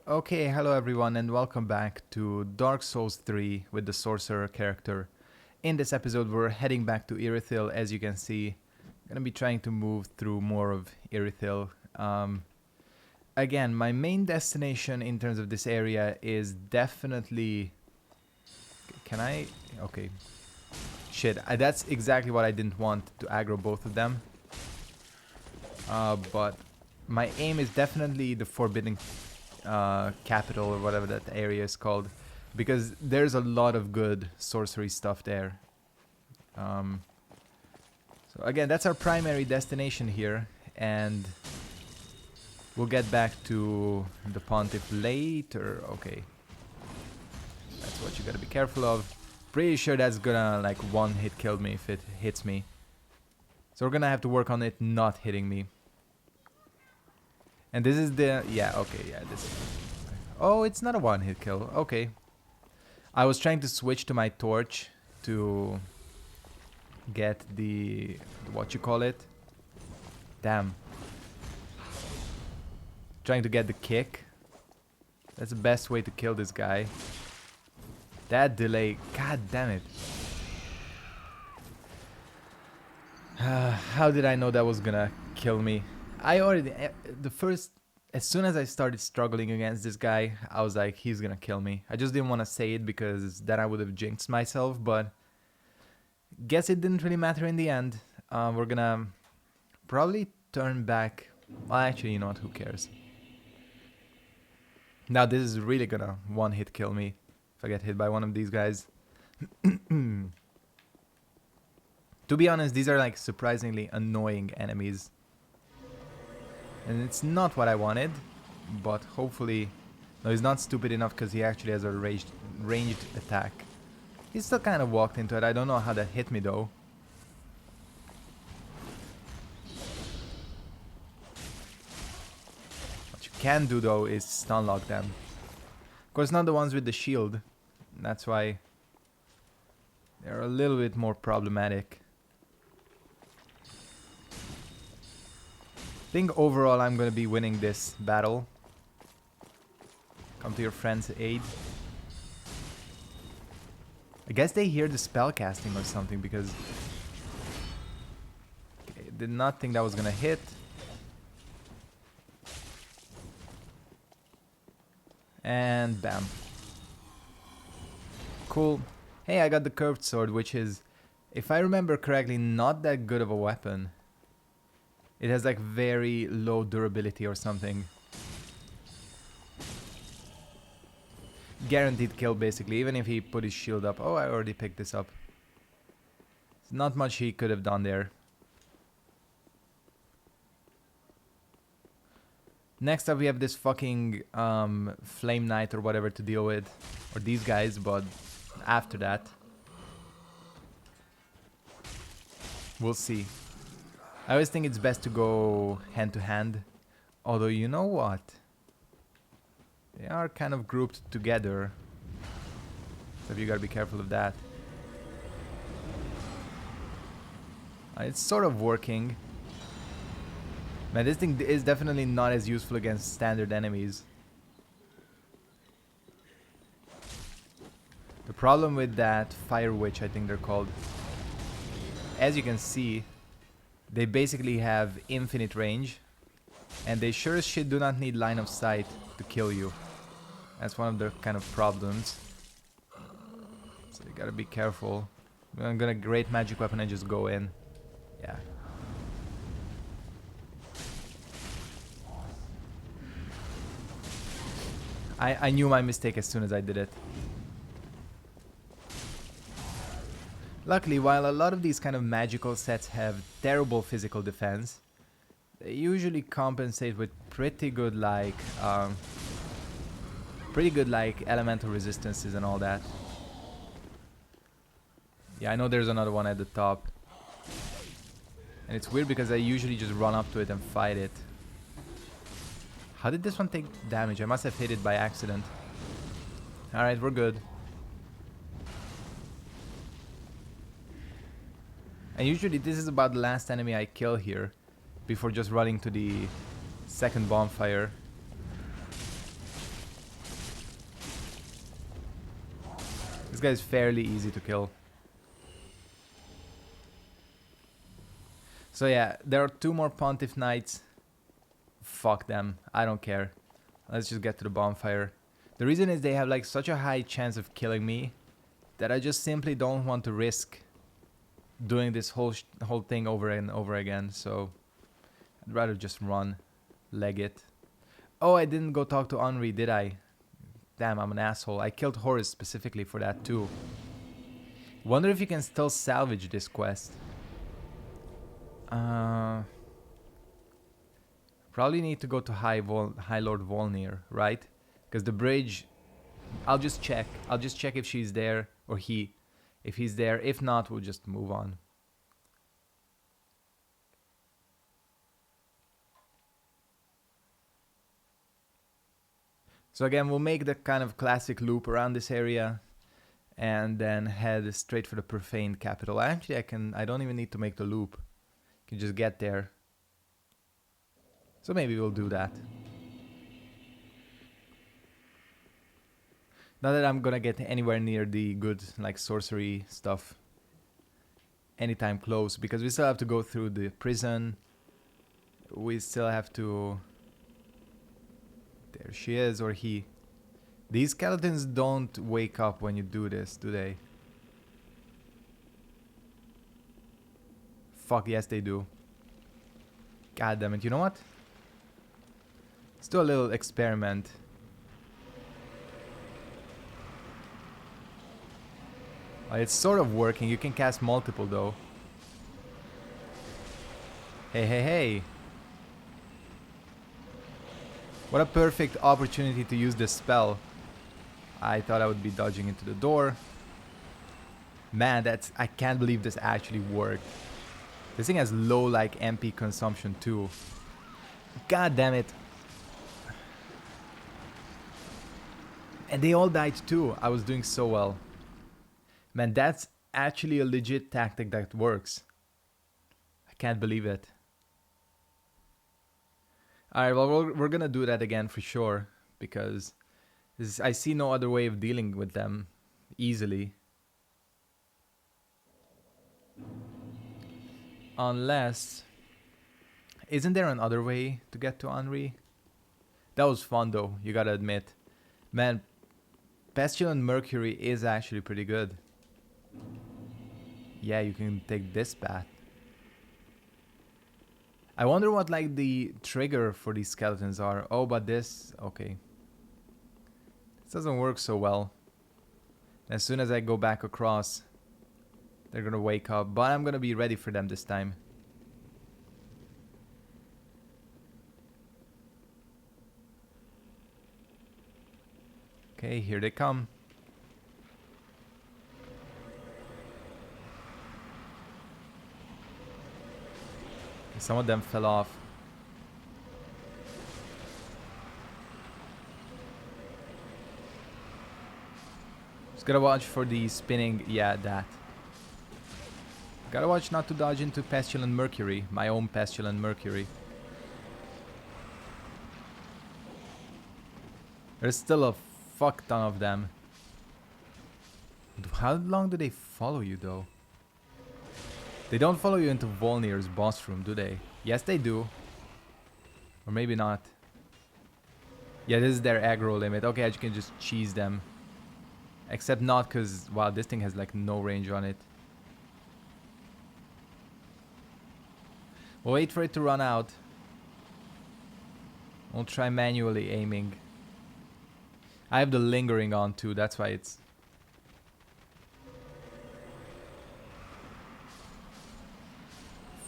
Okay, hello everyone and welcome back to Dark Souls 3 with the Sorcerer character. In this episode we're heading back to Irithyll. As you can see, I'm gonna be trying to move through more of Irithyll. Again, my main destination in terms of this area is definitely... Can I... Okay. Shit, that's exactly what I didn't want, to aggro both of them. But my aim is definitely the Forbidden capital or whatever that area is called, because there's a lot of good sorcery stuff there. So again, that's our primary destination here, and we'll get back to the Pontiff later. Okay, that's what you gotta be careful of. Pretty sure that's gonna like one hit kill me if it hits me, so we're gonna have to work on it not hitting me. And this is the... yeah, okay, yeah, this... Oh, it's not a one-hit kill. Okay. I was trying to switch to my torch to get the... what you call it? Damn. Trying to get the kick. That's the best way to kill this guy. That delay... God damn it. How did I know that was gonna kill me? I already, as soon as I started struggling against this guy, I was like, he's gonna kill me. I just didn't want to say it because then I would have jinxed myself, but guess it didn't really matter in the end. We're gonna probably turn back. Well, actually, you know what, who cares? Now this is really gonna one-hit kill me if I get hit by one of these guys. To be honest, these are like surprisingly annoying enemies. And it's not what I wanted, but hopefully... No, he's not stupid enough because he actually has a ranged attack. He still kind of walked into it. I don't know how that hit me though. What you can do though is stun lock them. Of course, not the ones with the shield. That's why they're a little bit more problematic. I think overall I'm gonna be winning this battle. Come to your friend's aid. I guess they hear the spell casting or something because... Okay, did not think that was gonna hit. And bam. Cool. Hey, I got the curved sword, which is, if I remember correctly, not that good of a weapon. It has like very low durability or something. Guaranteed kill basically, even if he put his shield up. Oh, I already picked this up. There's not much he could have done there. Next up we have this fucking Flame Knight or whatever to deal with. Or these guys, but after that we'll see. I always think it's best to go hand to hand. Although, you know what? They are kind of grouped together. So you gotta be careful of that. It's sort of working. Man, this thing is definitely not as useful against standard enemies. The problem with that Fire Witch, I think they're called. As you can see, they basically have infinite range, and they sure as shit do not need line of sight to kill you. That's one of their kind of problems. So you gotta be careful. I'm gonna great magic weapon and just go in. Yeah. I knew my mistake as soon as I did it. Luckily, while a lot of these kind of magical sets have terrible physical defense, they usually compensate with pretty good like elemental resistances and all that. Yeah, I know there's another one at the top. And it's weird because I usually just run up to it and fight it. How did this one take damage? I must have hit it by accident. Alright, we're good. And usually this is about the last enemy I kill here, before just running to the second bonfire. This guy is fairly easy to kill. So yeah, there are 2 more Pontiff Knights. Fuck them. I don't care. Let's just get to the bonfire. The reason is they have like such a high chance of killing me that I just simply don't want to risk doing this whole thing over and over again. So I'd rather just run, leg it. Oh, I didn't go talk to Henri, did I? Damn, I'm an asshole. I killed Horus specifically for that too. Wonder if you can still salvage this quest. Probably need to go to High Lord Volnir, right? Because the bridge... I'll just check. I'll just check if she's there or he. If he's there. If not, we'll just move on. So again, we'll make the kind of classic loop around this area and then head straight for the profaned capital. Actually, I don't even need to make the loop. I can just get there. So maybe we'll do that. Not that I'm gonna get anywhere near the good like sorcery stuff anytime close, because we still have to go through the prison. We still have to... There she is, or he. These skeletons don't wake up when you do this, do they? Fuck, yes they do. God damn it, you know what? Let's do a little experiment. It's sort of working. You can cast multiple though. Hey, hey, hey. What a perfect opportunity to use this spell. I thought I would be dodging into the door. Man, I can't believe this actually worked. This thing has low like MP consumption too. God damn it. And they all died too. I was doing so well. Man, that's actually a legit tactic that works. I can't believe it. Alright, well, we're gonna do that again for sure. Because I see no other way of dealing with them easily. Unless... Isn't there another way to get to Henri? That was fun though, you gotta admit. Man, Pestilent Mercury is actually pretty good. Yeah, you can take this path. I wonder what like the trigger for these skeletons are. Oh, but this... Okay. This doesn't work so well. As soon as I go back across, they're gonna wake up. But I'm gonna be ready for them this time. Okay, here they come. Some of them fell off. Just gotta watch for the spinning. Yeah, that. Gotta watch not to dodge into Pestilent Mercury. My own Pestilent Mercury. There's still a fuck ton of them. How long do they follow you though? They don't follow you into Volnir's boss room, do they? Yes, they do. Or maybe not. Yeah, this is their aggro limit. Okay, I can just cheese them. Except not because, wow, this thing has like no range on it. We'll wait for it to run out. We'll try manually aiming. I have the lingering on too, that's why it's...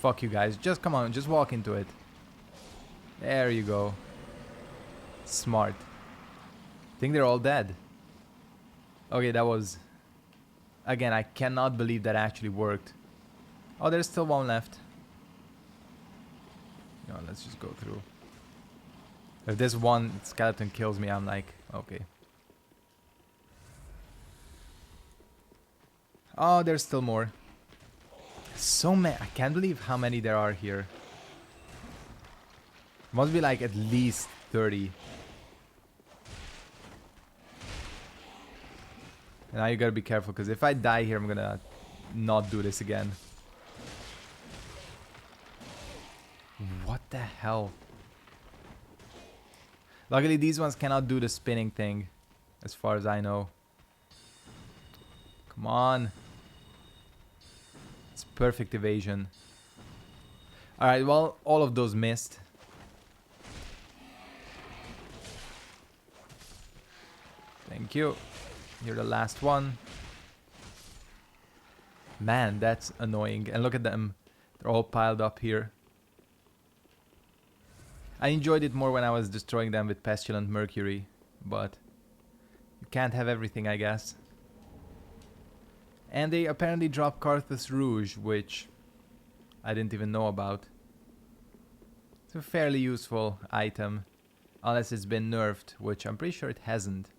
Fuck you guys, just come on, just walk into it. There you go. Smart. Think they're all dead. Okay, that was... Again, I cannot believe that actually worked. Oh, there's still one left. No, let's just go through. If this one skeleton kills me, I'm like, okay. Oh, there's still more. So many. I can't believe how many there are here. Must be like at least 30. Now you gotta be careful, because if I die here, I'm gonna not do this again. What the hell? Luckily, these ones cannot do the spinning thing, as far as I know. Come on. It's perfect evasion. Alright, well, all of those missed. Thank you. You're the last one. Man, that's annoying. And look at them. They're all piled up here. I enjoyed it more when I was destroying them with Pestilent Mercury. But you can't have everything, I guess. And they apparently dropped Carthus Rouge, which I didn't even know about. It's a fairly useful item. Unless it's been nerfed, which I'm pretty sure it hasn't.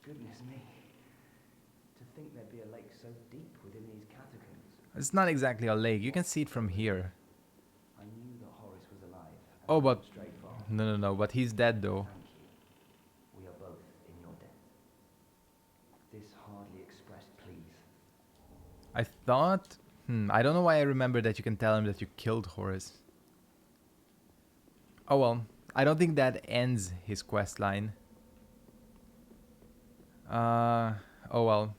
Goodness me. To think there'd be a lake so deep within these catacombs. It's not exactly a lake. You can see it from here. I knew that Horace was alive. Oh, but... Straightforward. No. But he's dead, though. Thank you. We are both in your debt. This hardly expressed please. I thought... I don't know why I remember that you can tell him that you killed Horace. Oh, well. I don't think that ends his quest line. Oh well.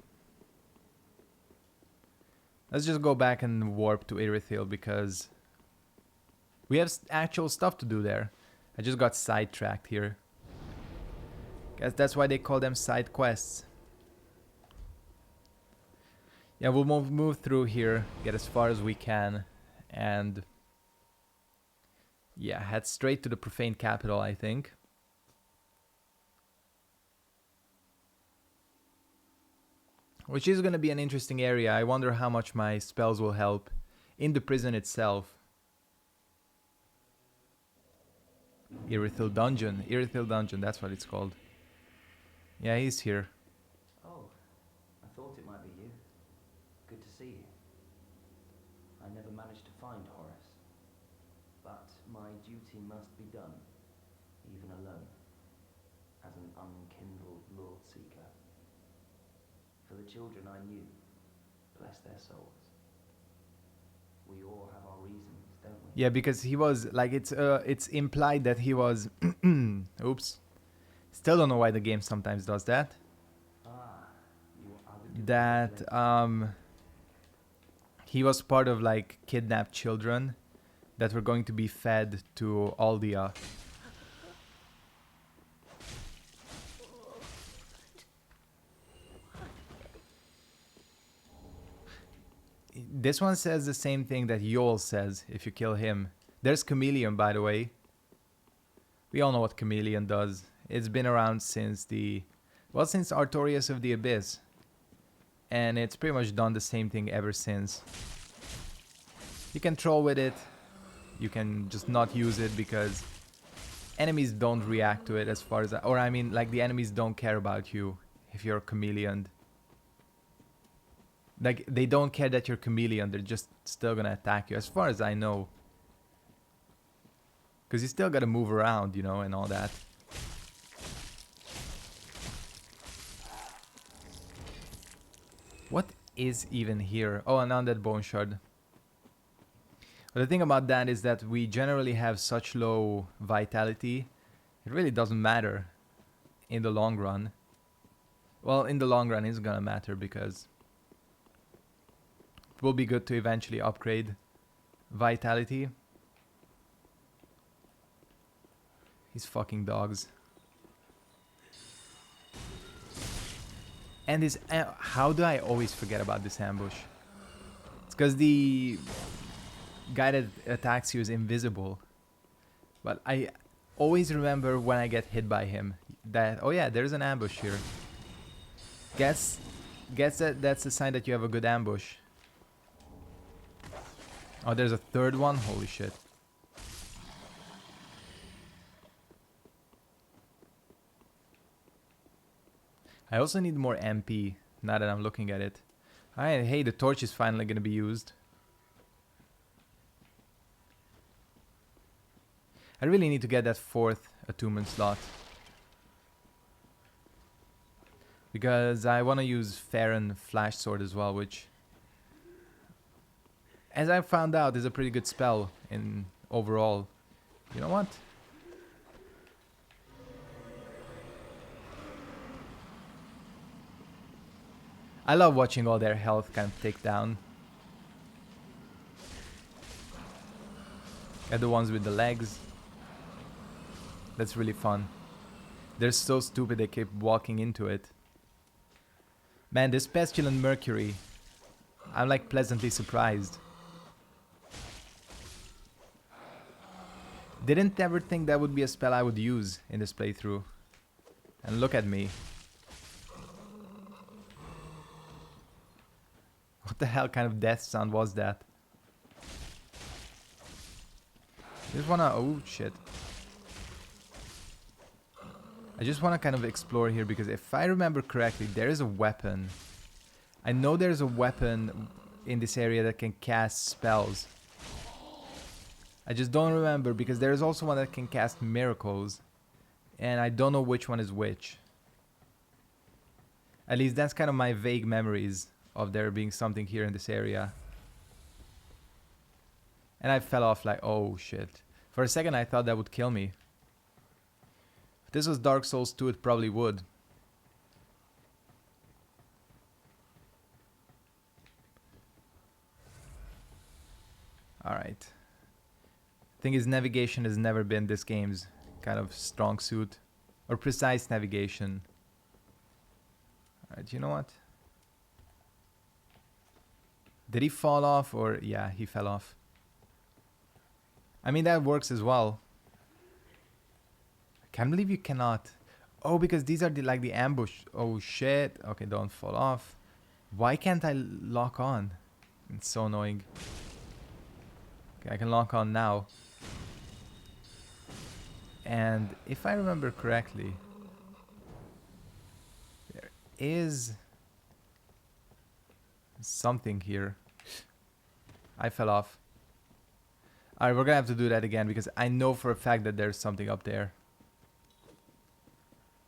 Let's just go back and warp to Irithyll, because we have actual stuff to do there. I just got sidetracked here. Guess that's why they call them side quests. Yeah, we'll move through here, get as far as we can, and yeah, head straight to the profane capital, I think. Which is going to be an interesting area. I wonder how much my spells will help in the prison itself. Irithyll Dungeon. Irithyll Dungeon, that's what it's called. Yeah, he's here. Oh, I thought it might be you. Good to see you. I never managed to find Horace. But my duty must be done, even alone, as an unkindled Lord Seeker. For the children I knew, bless their souls. We all have our reasons, don't we? Yeah, because he was like it's implied that he was oops. Still don't know why the game sometimes does that. That he was part of like kidnapped children that were going to be fed to Aldia. This one says the same thing that Yol says if you kill him. There's Chameleon, by the way. We all know what Chameleon does. It's been around since since Artorias of the Abyss. And it's pretty much done the same thing ever since. You can troll with it. You can just not use it because enemies don't react to it as far as... Or I mean, like the enemies don't care about you if you're a Chameleon. Like, they don't care that you're Chameleon, they're just still gonna attack you, as far as I know. Because you still gotta move around, you know, and all that. What is even here? Oh, an undead bone shard. But the thing about that is that we generally have such low vitality, it really doesn't matter in the long run. Well, in the long run it's gonna matter because... it will be good to eventually upgrade vitality. These fucking dogs. And this... how do I always forget about this ambush? It's because the guy that attacks you is invisible. But I always remember when I get hit by him that... oh yeah, there's an ambush here. Guess that that's a sign that you have a good ambush. Oh, there's a third one? Holy shit. I also need more MP, now that I'm looking at it. Alright, hey, the torch is finally gonna be used. I really need to get that 4th attunement slot. Because I want to use Farron Flash Sword as well, which, as I found out, is a pretty good spell in overall. You know what? I love watching all their health kind of tick down. And the ones with the legs. That's really fun. They're so stupid they keep walking into it. Man, this Pestilent Mercury, I'm like pleasantly surprised. Didn't ever think that would be a spell I would use in this playthrough. And look at me. What the hell kind of death sound was that? Just wanna... oh shit. I just wanna kind of explore here because if I remember correctly, there is a weapon. I know there's a weapon in this area that can cast spells. I just don't remember because there's also one that can cast miracles. And I don't know which one is which. At least that's kind of my vague memories of there being something here in this area. And I fell off like, oh shit. For a second I thought that would kill me. If this was Dark Souls 2, it probably would. Alright. Thing is, navigation has never been this game's kind of strong suit. Or precise navigation. Alright, you know what? Did he fall off or... yeah, he fell off. I mean, that works as well. I can't believe you cannot... oh, because these are the, like the ambush... oh shit. Okay, don't fall off. Why can't I lock on? It's so annoying. Okay, I can lock on now. And if I remember correctly... there is... something here. I fell off. Alright, we're gonna have to do that again because I know for a fact that there's something up there.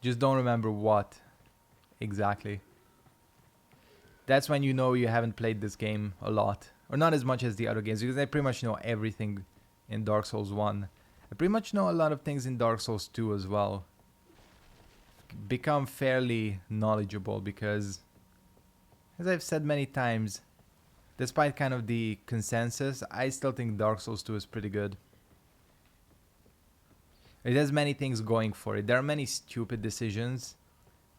Just don't remember what exactly. That's when you know you haven't played this game a lot. Or not as much as the other games because I pretty much know everything in Dark Souls 1. I pretty much know a lot of things in Dark Souls 2 as well. Become fairly knowledgeable because, as I've said many times, despite kind of the consensus, I still think Dark Souls 2 is pretty good. It has many things going for it. There are many stupid decisions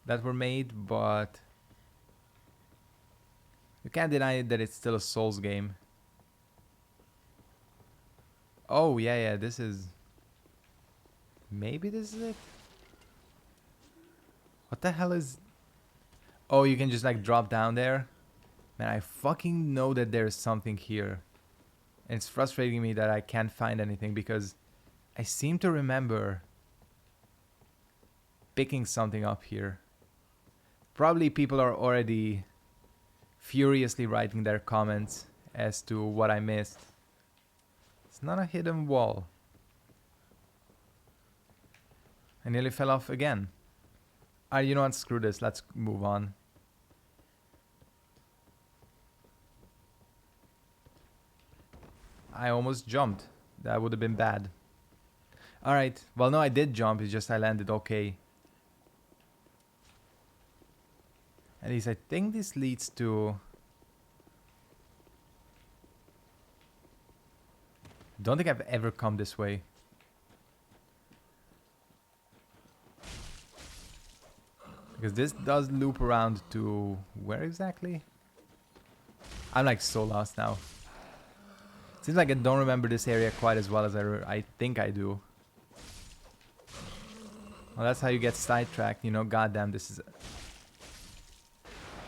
that were made, but you can't deny that it's still a Souls game. Oh, yeah, this is... maybe this is it? What the hell is... oh, you can just like drop down there? Man, I fucking know that there's something here. And it's frustrating me that I can't find anything because I seem to remember picking something up here. Probably people are already furiously writing their comments as to what I missed. It's not a hidden wall. I nearly fell off again. Alright, you know what? Screw this. Let's move on. I almost jumped. That would have been bad. Alright. Well, no, I did jump. It's just I landed okay. At least I think this leads to... don't think I've ever come this way. Because this does loop around to... where exactly? I'm like so lost now. Seems like I don't remember this area quite as well as I think I do. Well, that's how you get sidetracked, you know. Goddamn, this is a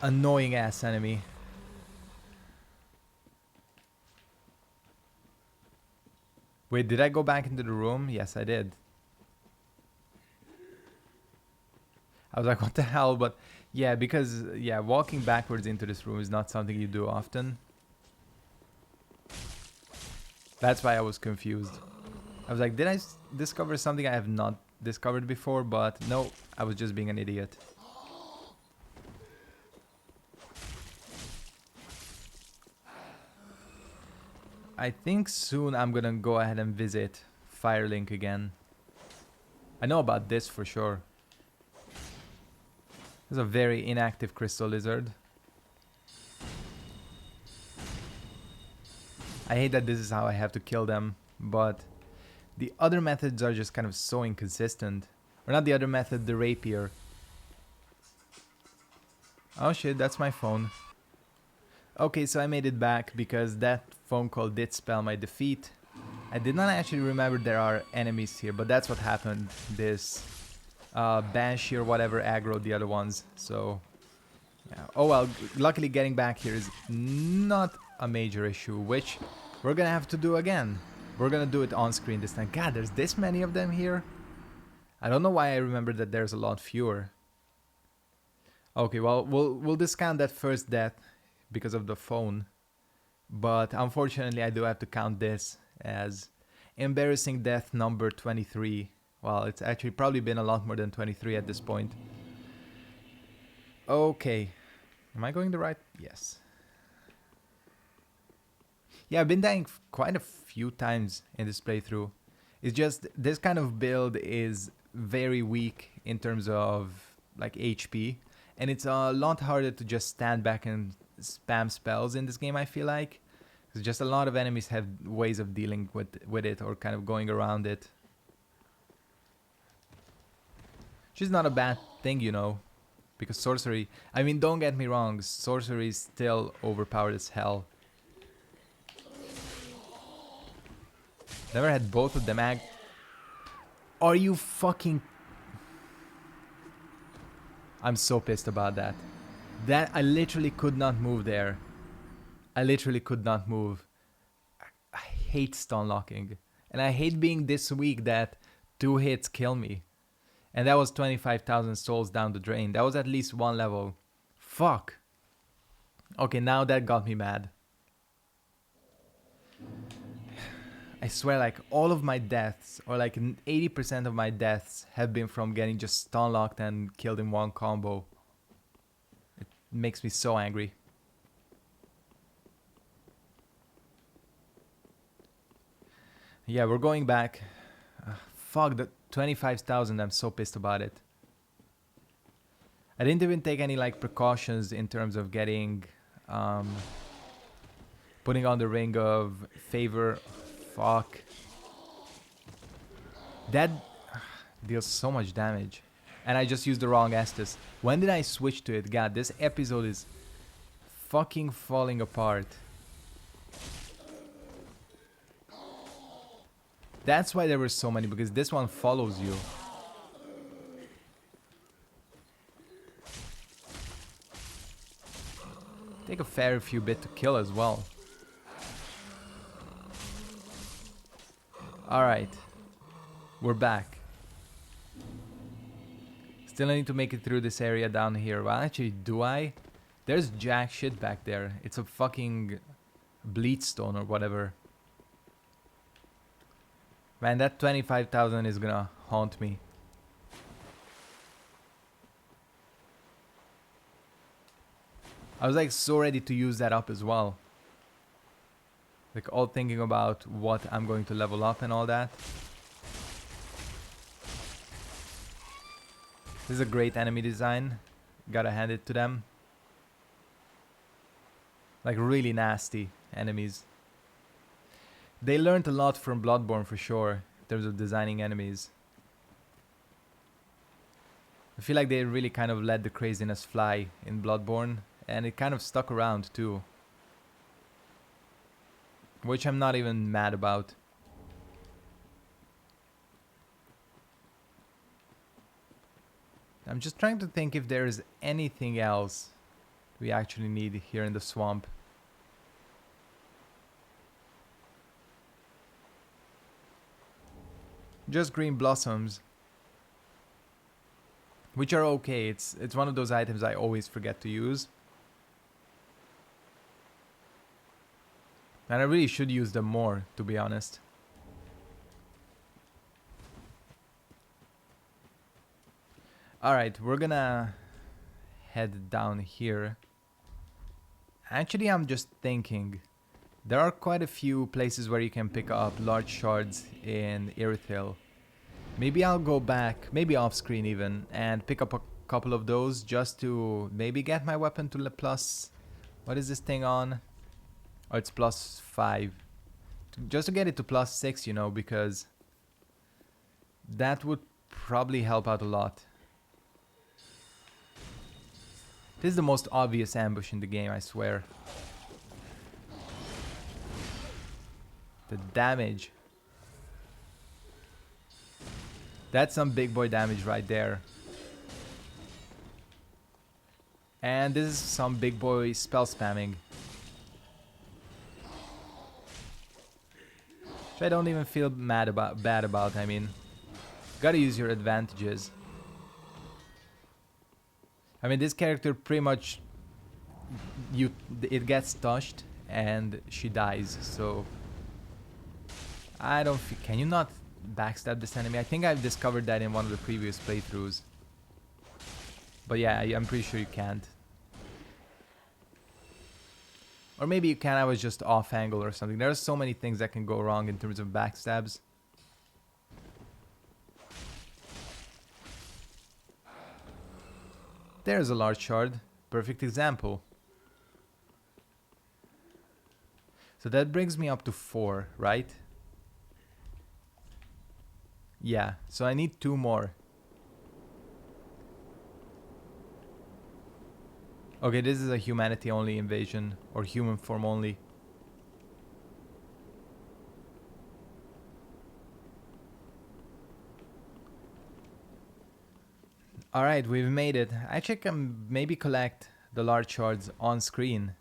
annoying ass enemy. Wait, did I go back into the room? Yes, I did. I was like, what the hell? But yeah, because yeah, walking backwards into this room is not something you do often. That's why I was confused. I was like, did I discover something I have not discovered before? But no, I was just being an idiot. I think soon I'm gonna go ahead and visit Firelink again. I know about this for sure. There's a very inactive crystal lizard. I hate that this is how I have to kill them, but the other methods are just kind of so inconsistent. Or not the other method, the rapier. Oh shit, that's my phone. Okay, so I made it back because that phone call did spell my defeat. I did not actually remember there are enemies here, but that's what happened. This Banshee or whatever aggroed the other ones, so... yeah. Oh well, luckily getting back here is not a major issue, which we're gonna have to do again. We're gonna do it on screen this time. God, there's this many of them here. I don't know why I remember that there's a lot fewer. Okay, well, we'll discount that first death because of the phone. But unfortunately, I do have to count this as embarrassing death number 23. Well, it's actually probably been a lot more than 23 at this point. Okay. Am I going the right? Yes. Yeah, I've been dying quite a few times in this playthrough. It's just this kind of build is very weak in terms of like HP, and it's a lot harder to just stand back and spam spells in this game, I feel like. It's just a lot of enemies have ways of dealing with it or kind of going around it. Which is not a bad thing, you know, because sorcery, I mean, don't get me wrong, sorcery is still overpowered as hell. Never had both of them act. Are you fucking... I'm so pissed about that. That I literally could not move there. I literally could not move. I hate stun locking. And I hate being this weak that 2 hits kill me. And that was 25,000 souls down the drain. That was at least 1 level. Fuck. Okay, now that got me mad. I swear, like, all of my deaths, or like 80% of my deaths, have been from getting just stun locked and killed in one combo. It makes me so angry. Yeah, we're going back. Fuck, the 25,000, I'm so pissed about it. I didn't even take any, like, precautions in terms of getting... putting on the Ring of Favor. Fuck. That deals so much damage. And I just used the wrong Estus. When did I switch to it? God, this episode is fucking falling apart. That's why there were so many, because this one follows you. Take a fair few bit to kill as well. Alright. We're back. Still need to make it through this area down here. Well, actually, do I? There's jack shit back there. It's a fucking bleedstone or whatever. Man, that 25,000 is gonna haunt me. I was like so ready to use that up as well. Like all thinking about what I'm going to level up and all that. This is a great enemy design. Gotta hand it to them. Like really nasty enemies. They learned a lot from Bloodborne for sure, in terms of designing enemies. I feel like they really kind of let the craziness fly in Bloodborne, and it kind of stuck around too. Which I'm not even mad about. I'm just trying to think if there is anything else we actually need here in the swamp. Just green blossoms. Which are okay. It's one of those items I always forget to use. And I really should use them more, to be honest. Alright, we're gonna head down here. Actually, I'm just thinking. There are quite a few places where you can pick up large shards in Irithyll. Maybe I'll go back, maybe off screen even, and pick up a couple of those just to maybe get my weapon to plus... What is this thing on? Oh, it's plus 5. Just to get it to plus 6, you know, because that would probably help out a lot. This is the most obvious ambush in the game, I swear. The damage. That's some big boy damage right there. And this is some big boy spell spamming. Which I don't even feel bad about, I mean. Gotta use your advantages. I mean, this character pretty much... It gets touched and she dies, so... I don't feel... Can you not backstab this enemy? I think I've discovered that in one of the previous playthroughs. But yeah, I'm pretty sure you can't. Or maybe you can, I was just off angle or something. There are so many things that can go wrong in terms of backstabs. There's a large shard. Perfect example. So that brings me up to 4, right? Yeah, so I need 2 more. Okay, this is a humanity only invasion, or human form only. Alright, we've made it. Actually, I can maybe collect the large shards on screen.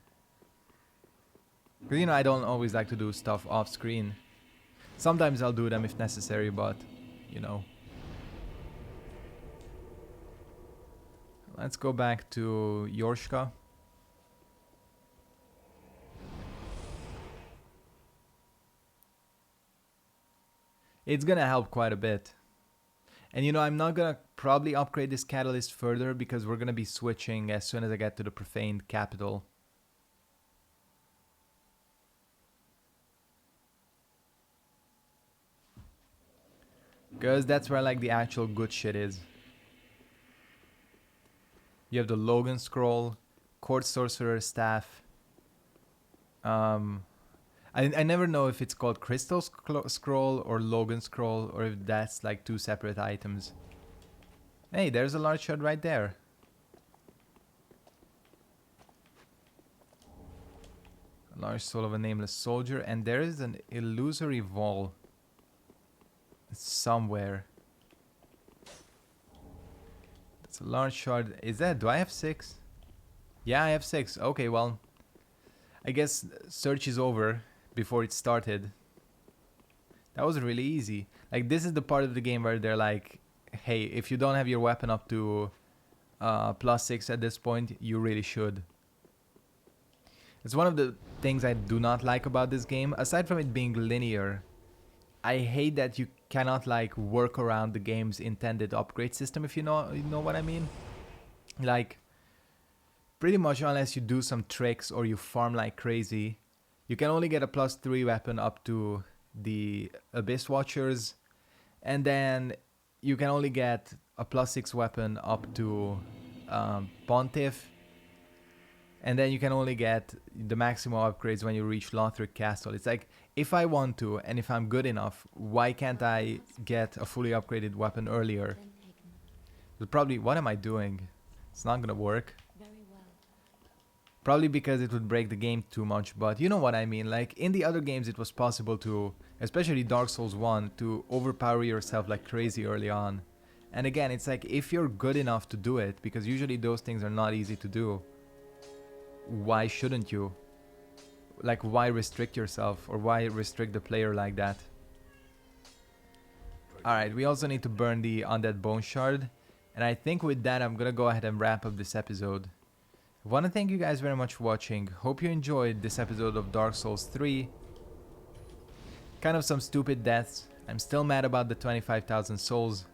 Because, you know, I don't always like to do stuff off screen. Sometimes I'll do them if necessary, but, you know. Let's go back to Yorshka. It's gonna help quite a bit. And you know, I'm not gonna probably upgrade this catalyst further because we're gonna be switching as soon as I get to the profaned capital. Because that's where like the actual good shit is. You have the Logan Scroll, Court Sorcerer Staff. I never know if it's called Crystal Scroll or Logan Scroll, or if that's like 2 separate items. Hey, there's a large shard right there. A large soul of a nameless soldier, and there is an illusory wall somewhere. That's a large shard. Is that... Do I have 6? Yeah, I have 6. Okay, well, I guess search is over before it started. That was really easy. Like, this is the part of the game where they're like, hey, if you don't have your weapon up to plus 6 at this point, you really should. It's one of the things I do not like about this game. Aside from it being linear, I hate that you cannot like work around the game's intended upgrade system, if you know what I mean. Like, pretty much unless you do some tricks or you farm like crazy, you can only get a plus 3 weapon up to the Abyss Watchers, and then you can only get a plus 6 weapon up to Pontiff, and then you can only get the maximum upgrades when you reach Lothric Castle. It's like, if I want to, and if I'm good enough, why can't I get a fully upgraded weapon earlier? But probably, what am I doing? It's not gonna work. Probably because it would break the game too much, but you know what I mean. Like, in the other games it was possible to, especially Dark Souls 1, to overpower yourself like crazy early on. And again, it's like, if you're good enough to do it, because usually those things are not easy to do, why shouldn't you? Like, why restrict yourself, or why restrict the player like that? Alright, we also need to burn the Undead Bone Shard, and I think with that I'm gonna go ahead and wrap up this episode. I want to thank you guys very much for watching. Hope you enjoyed this episode of Dark Souls 3. Kind of some stupid deaths. I'm still mad about the 25,000 souls,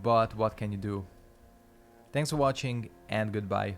but what can you do? Thanks for watching, and goodbye.